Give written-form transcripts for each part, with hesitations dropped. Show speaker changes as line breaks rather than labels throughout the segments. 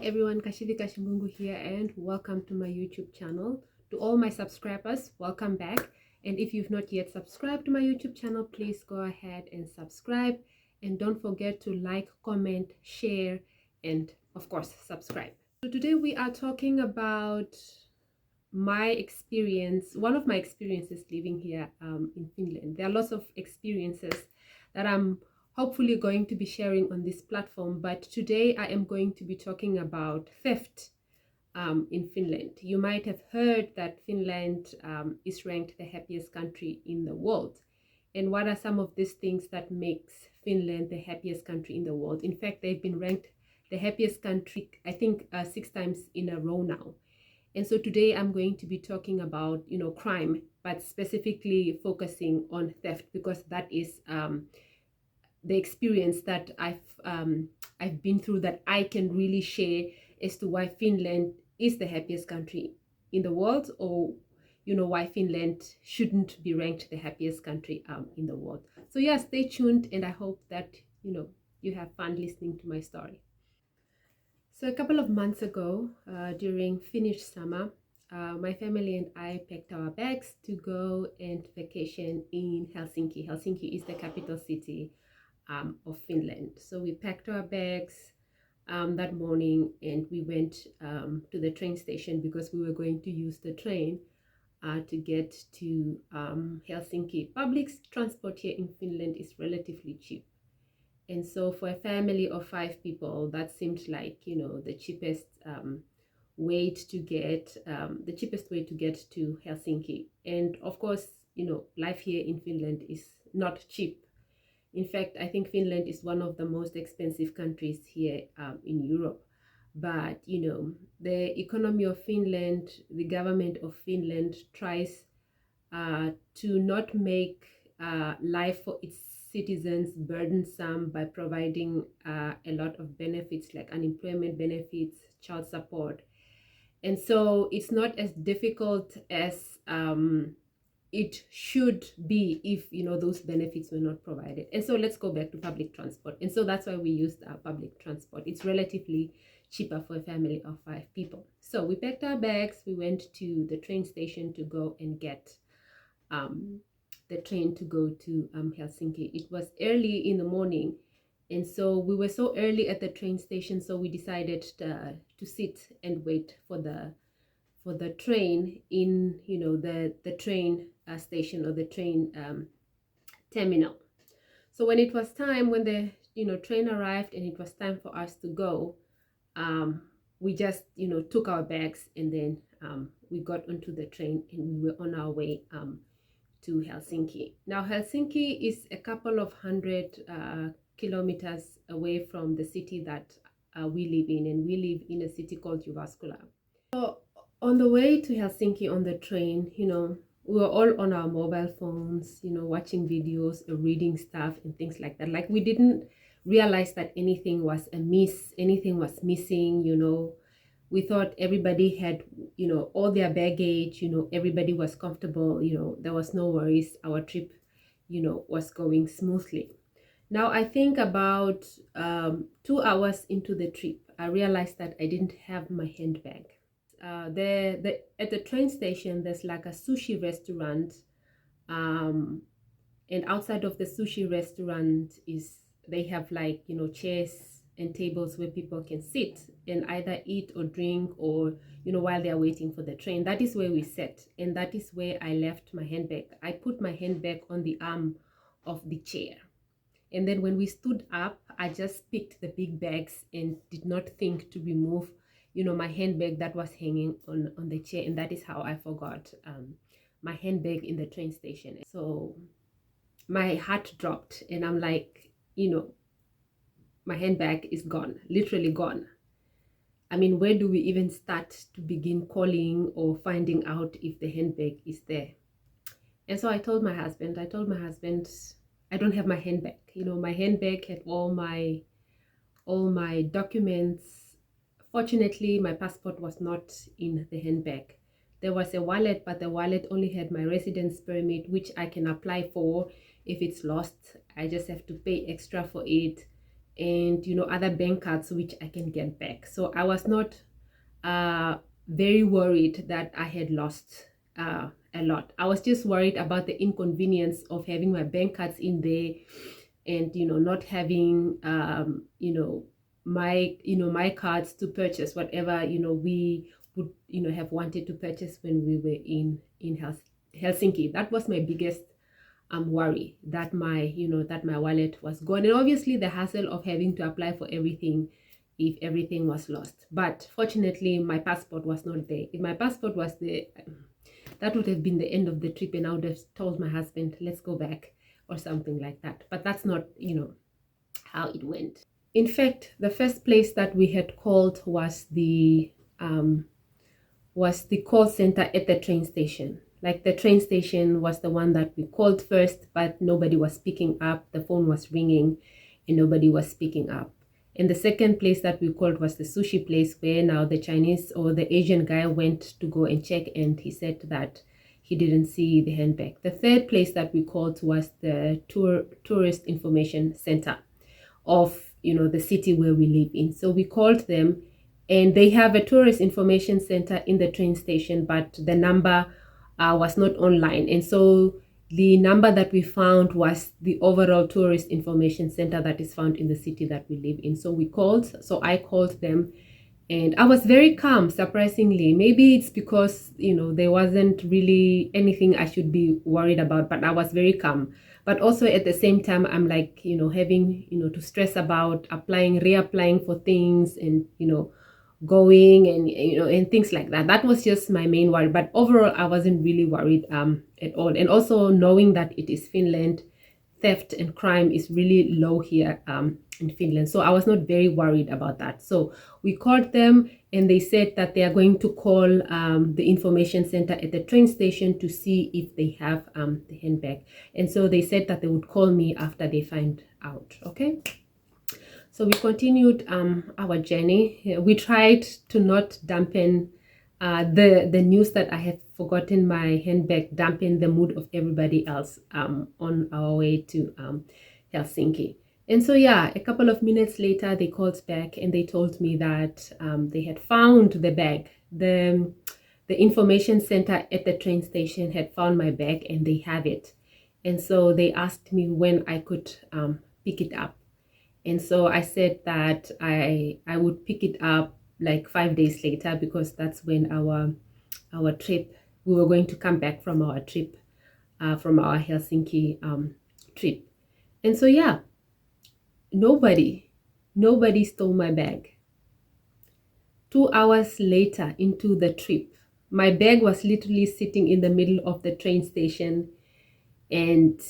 everyone, Kashivika Shimbungu here and welcome to my YouTube channel. To all my subscribers, welcome back. And if you've not yet subscribed to my YouTube channel, please go ahead and subscribe. And don't forget to like, comment, share, and of course, subscribe. So today we are talking about my experience, one of my experiences living here in Finland. There are lots of experiences that I'm hopefully going to be sharing on this platform, but today I am going to be talking about theft in Finland. You might have heard that Finland is ranked the happiest country in the world. And what are some of these things that makes Finland the happiest country in the world? In fact, they've been ranked the happiest country, I think 6 times in a row now. And so today I'm going to be talking about, crime, but specifically focusing on theft, because that is the experience that I've been through, that I can really share as to why Finland is the happiest country in the world, or why Finland shouldn't be ranked the happiest country in the world. So yeah, stay tuned, and I hope that you have fun listening to my story. So a couple of months ago, during Finnish summer, my family and I packed our bags to go and vacation in Helsinki. Helsinki is the capital city of Finland. So we packed our bags that morning, and we went to the train station because we were going to use the train to get to Helsinki. Public transport here in Finland is relatively cheap. And so for a family of 5 people, that seemed like, the cheapest way to get to Helsinki. And of course, life here in Finland is not cheap. In fact, I think Finland is one of the most expensive countries here in Europe. But, the economy of Finland, the government of Finland tries to not make life for its citizens burdensome by providing a lot of benefits like unemployment benefits, child support. And so it's not as difficult as it should be if those benefits were not provided. And so let's go back to public transport. And so that's why we used public transport. It's relatively cheaper for a family of 5 people. So we packed our bags, we went to the train station to go and get the train to go to Helsinki. It was early in the morning, and so we were so early at the train station, so we decided to sit and wait for the train in the train station, or the train terminal. So when it was time, when the train arrived and it was time for us to go, we just took our bags, and then we got onto the train, and we were on our way to Helsinki. Now Helsinki is a couple of 100 kilometers away from the city that we live in, and we live in a city called Jyväskylä. So on the way to Helsinki on the train, we were all on our mobile phones, watching videos, reading stuff and things like that. Like, we didn't realize that anything was amiss, anything was missing. We thought everybody had all their baggage, everybody was comfortable, there was no worries. Our trip was going smoothly. Now I think about 2 hours into the trip, I realized that I didn't have my handbag. At the train station, there's like a sushi restaurant, and outside of the sushi restaurant they have like chairs and tables where people can sit and either eat or drink, or while they're waiting for the train. That is where we sat, and that is where I left my handbag. I put my handbag on the arm of the chair, and then when we stood up, I just picked the big bags and did not think to remove my handbag that was hanging on the chair. And that is how I forgot my handbag in the train station. So my heart dropped, and I'm like, my handbag is gone, literally gone. I mean, where do we even start to begin calling or finding out if the handbag is there? And so I told my husband, I don't have my handbag. My handbag had all my documents. Fortunately, my passport was not in the handbag. There was a wallet, but the wallet only had my residence permit, which I can apply for if it's lost. I just have to pay extra for it. and other bank cards which I can get back. So I was not very worried that I had lost a lot. I was just worried about the inconvenience of having my bank cards in there, and not having my cards to purchase whatever we would have wanted to purchase when we were in Helsinki. That was my biggest worry, that my wallet was gone, and obviously the hassle of having to apply for everything if everything was lost. But fortunately my passport was not there. If my passport was there, that would have been the end of the trip, and I would have told my husband, let's go back or something like that. But that's not how it went. In fact, the first place that we had called was the call center at the train station. Like, the train station was the one that we called first, but nobody was picking up. The phone was ringing and nobody was picking up. And the second place that we called was the sushi place, where now the Chinese or the Asian guy went to go and check, and he said that he didn't see the handbag. The third place that we called was the tourist information center of the city where we live in. So we called them, and they have a tourist information center in the train station, but the number was not online. And so the number that we found was the overall tourist information center that is found in the city that we live in. So I called them, and I was very calm, surprisingly. Maybe it's because there wasn't really anything I should be worried about, but I was very calm. But also at the same time, I'm like having to stress about reapplying for things, and going and and things like that. That was just my main worry. But overall, I wasn't really worried at all. And also knowing that it is Finland, theft and crime is really low here in Finland, so I was not very worried about that. So we called them, and they said that they are going to call the information center at the train station to see if they have the handbag. And so they said that they would call me after they find out. Okay. So we continued our journey. We tried to not dampen the news that I had forgotten my handbag, dampen the mood of everybody else on our way to Helsinki. And so yeah, a couple of minutes later, they called back and they told me that they had found the bag. The information center at the train station had found my bag, and they have it. And so they asked me when I could pick it up. And so I said that I would pick it up like 5 days later, because that's when our trip, we were going to come back from our trip, from our Helsinki trip. And so yeah, nobody stole my bag. 2 hours later into the trip, my bag was literally sitting in the middle of the train station, and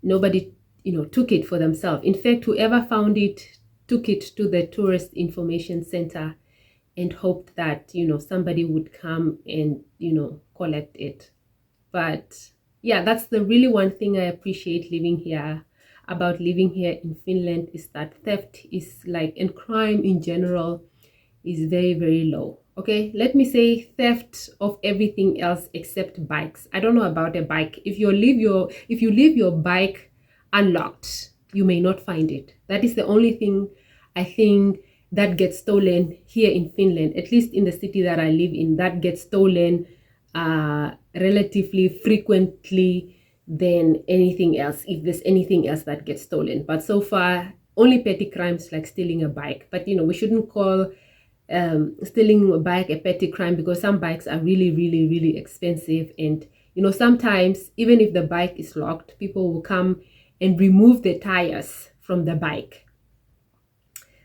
nobody took it for themselves. In fact, whoever found it took it to the tourist information center and hoped that somebody would come and collect it. But yeah, that's the really one thing I appreciate living here in Finland, is that theft is and crime in general is very, very low. Okay, let me say theft of everything else except bikes. I don't know about a bike. If you leave your bike unlocked, you may not find it. That is the only thing I think that gets stolen here in Finland, at least in the city that I live in. That gets stolen relatively frequently than anything else, if there's anything else that gets stolen. But so far, only petty crimes like stealing a bike. But we shouldn't call stealing a bike a petty crime, because some bikes are really, really, really expensive. And sometimes even if the bike is locked, people will come and remove the tires from the bike.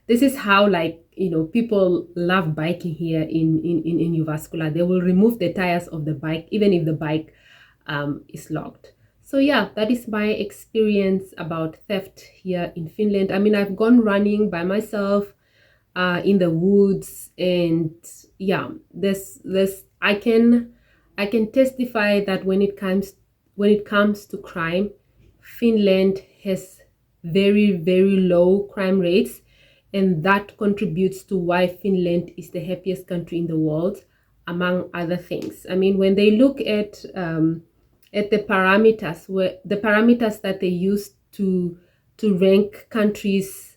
This is how people love biking here in Jyväskylä. They will remove the tires of the bike even if the bike is locked. So yeah, that is my experience about theft here in Finland. I mean, I've gone running by myself in the woods, and yeah, this I can testify that when it comes to crime, Finland has very, very low crime rates, and that contributes to why Finland is the happiest country in the world, among other things. I mean, when they look at the parameters that they use to rank countries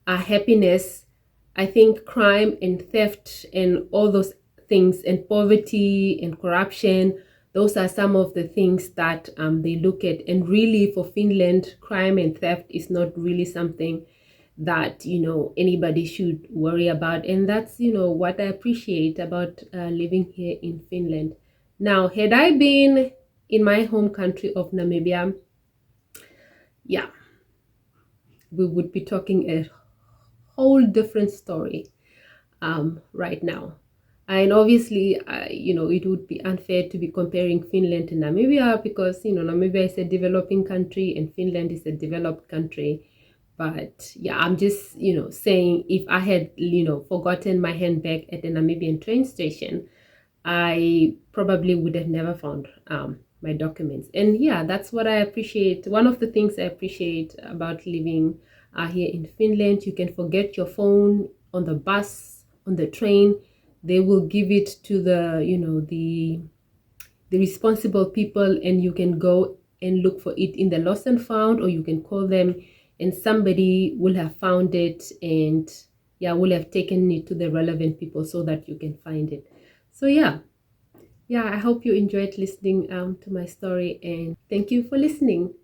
happiness, I think crime and theft and all those things, and poverty and corruption, those are some of the things that they look at. And really, for Finland, crime and theft is not really something that, you know, anybody should worry about. And that's, you know, what I appreciate about living here in Finland. Now, had I been in my home country of Namibia, yeah, we would be talking a whole different story right now. And obviously, you know, it would be unfair to be comparing Finland to Namibia, because, you know, Namibia is a developing country and Finland is a developed country. But yeah, I'm just, you know, saying, if I had, you know, forgotten my handbag at the Namibian train station, I probably would have never found my documents. And yeah, that's what I appreciate. One of the things I appreciate about living here in Finland, you can forget your phone on the bus, on the train. They will give it to the, you know, the responsible people, and you can go and look for it in the lost and found, or you can call them and somebody will have found it, and yeah, will have taken it to the relevant people so that you can find it. So yeah, I hope you enjoyed listening to my story, and thank you for listening.